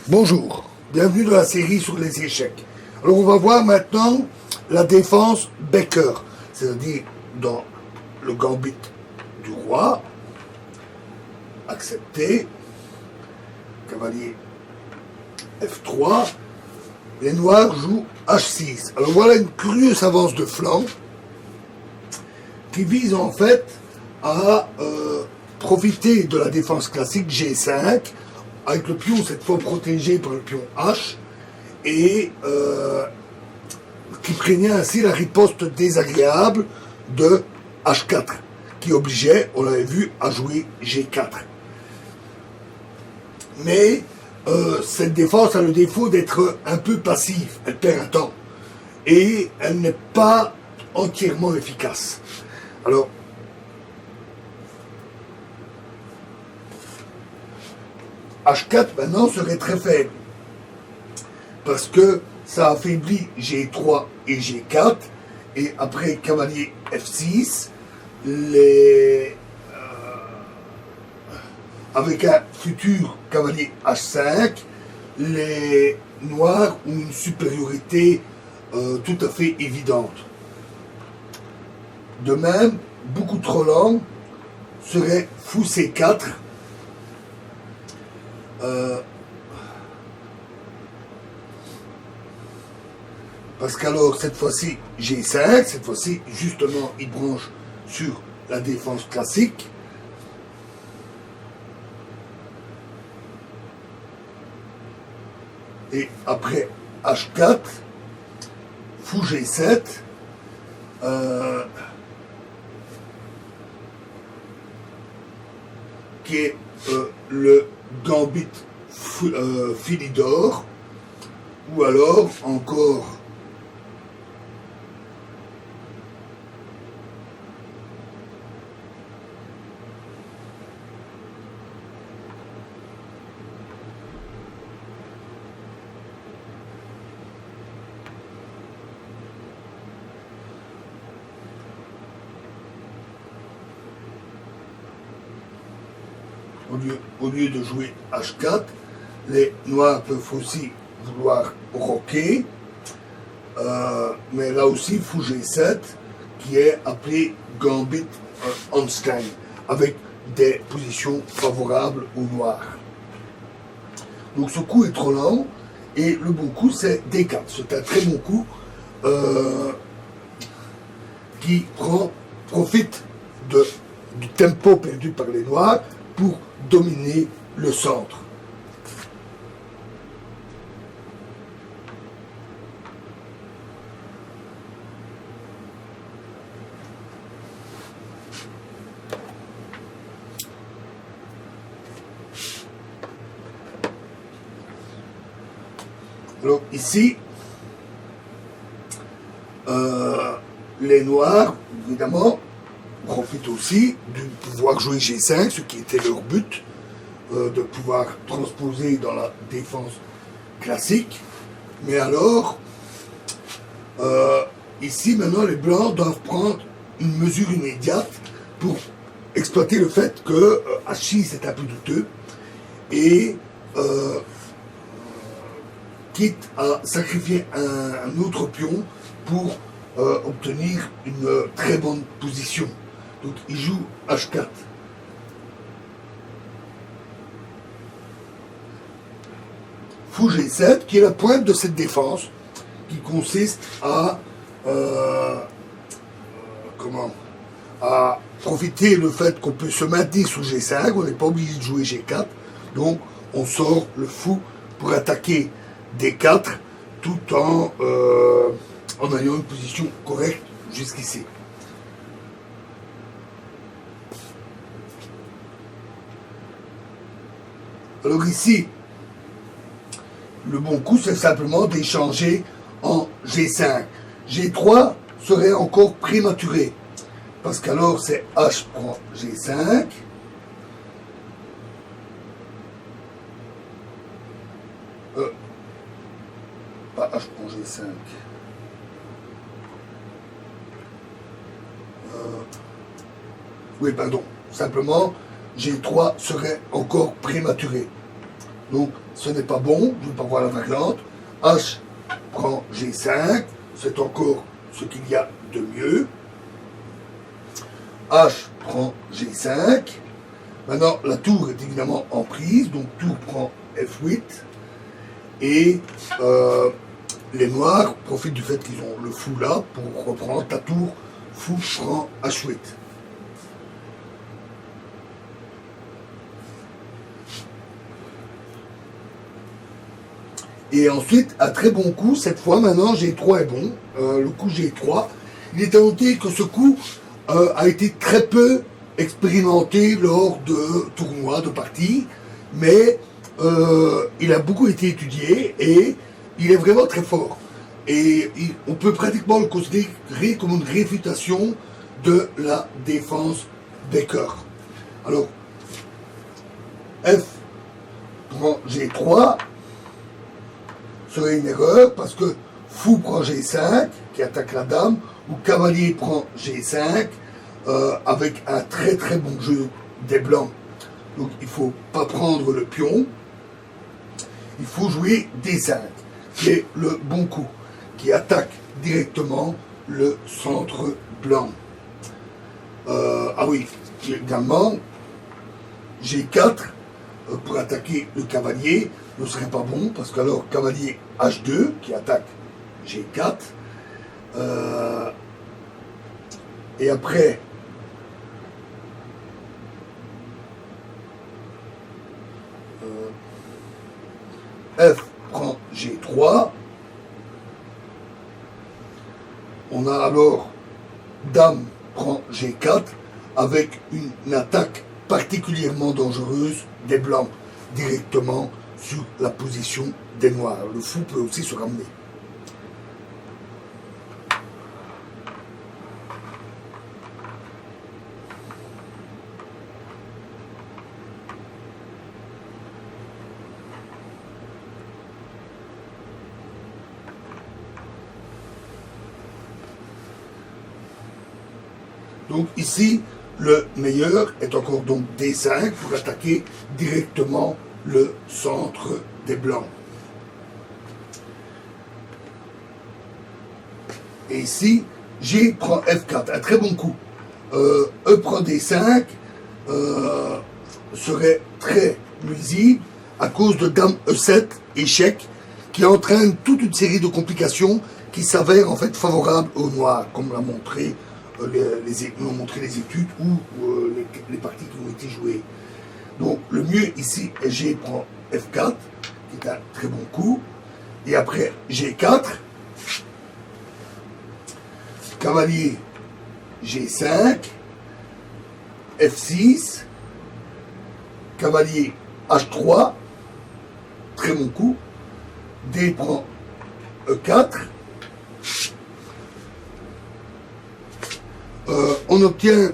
Bonjour, bienvenue dans la série sur les échecs. Alors on va voir maintenant la défense Becker, c'est-à-dire dans le gambit du roi, accepté, cavalier F3, les noirs jouent H6. Alors voilà une curieuse avance de flanc qui vise en fait à profiter de la défense classique G5, avec le pion cette fois protégé par le pion H, et qui prévenait ainsi la riposte désagréable de H4, qui obligeait, on l'avait vu, à jouer G4. Mais cette défense a le défaut d'être un peu passive, elle perd un temps, et elle n'est pas entièrement efficace. Alors, H4 maintenant serait très faible parce que ça affaiblit G3 et G4 et après cavalier F6 avec un futur cavalier H5 les noirs ont une supériorité tout à fait évidente. De même, beaucoup trop lent serait fou C4 parce qu'alors cette fois-ci G5, cette fois-ci justement il branche sur la défense classique. Et après H4, fou G7, qui est le gambit Philidor, ou alors encore au lieu de jouer H4, les noirs peuvent aussi vouloir roquer, mais là aussi fou G7 qui est appelé gambit Einstein avec des positions favorables aux noirs. Donc ce coup est trop lent et le bon coup c'est D4. C'est un très bon coup qui profite du tempo perdu par les noirs pour dominer le centre. Alors ici, les noirs, évidemment, profitent aussi de pouvoir jouer G5, ce qui était leur but, de pouvoir transposer dans la défense classique. Mais alors, ici maintenant les blancs doivent prendre une mesure immédiate pour exploiter le fait que H6 est un peu douteux et quitte à sacrifier un autre pion pour obtenir une très bonne position. Donc il joue H4. Fou G7 qui est la pointe de cette défense qui consiste à à profiter le fait qu'on peut se maintenir sous G5, on n'est pas obligé de jouer G4, donc on sort le fou pour attaquer D4 tout en ayant une position correcte jusqu'ici. Alors ici, le bon coup, c'est simplement d'échanger en G5. G3 serait encore prématuré, parce qu'alors c'est H prend G5. Pas H prend G5. Oui, pardon. Simplement, G3 serait encore prématuré. Donc, ce n'est pas bon, je ne veux pas voir la variante. H prend G5, c'est encore ce qu'il y a de mieux. H prend G5. Maintenant, la tour est évidemment en prise, donc tour prend F8. Et les noirs profitent du fait qu'ils ont le fou là pour reprendre la tour. Fou prend H8. Et ensuite, un très bon coup, cette fois maintenant G3 est bon, le coup G3. Il est à noter que ce coup a été très peu expérimenté lors de tournois, de parties, mais il a beaucoup été étudié et il est vraiment très fort. Et on peut pratiquement le considérer comme une réfutation de la défense Becker. Alors, F prend G3 serait une erreur parce que fou prend G5 qui attaque la dame ou cavalier prend G5 avec un très très bon jeu des blancs. Donc il ne faut pas prendre le pion, il faut jouer D5 qui est le bon coup, qui attaque directement le centre blanc. Ah oui, également G4 pour attaquer le cavalier ne serait pas bon, parce qu'alors cavalier H2 qui attaque G4, et après F prend G3, on a alors dame prend G4 avec une attaque particulièrement dangereuse des blancs directement sur la position des noirs. Le fou peut aussi se ramener. Donc ici, le meilleur est encore donc D5 pour attaquer directement le centre des blancs. Et ici, G prend F4, un très bon coup. E prend D5 serait très nuisible à cause de dame E7, échec, qui entraîne toute une série de complications qui s'avèrent en fait favorables aux noirs, comme l'a montré nous ont montré les études ou les parties qui ont été jouées. Donc le mieux ici est G prend F4, qui est un très bon coup. Et après G4, cavalier G5, F6, cavalier H3, très bon coup. D prend E4. On obtient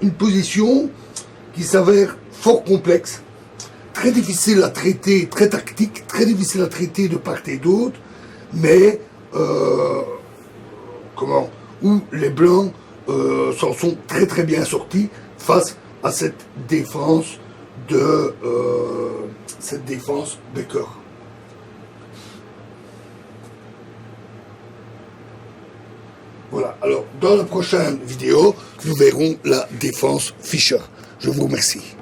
une position qui s'avère fort complexe, très difficile à traiter, très tactique, très difficile à traiter de part et d'autre, mais où les blancs s'en sont très très bien sortis face à cette défense Becker. Voilà, alors dans la prochaine vidéo, nous verrons la défense Fischer. Je vous remercie.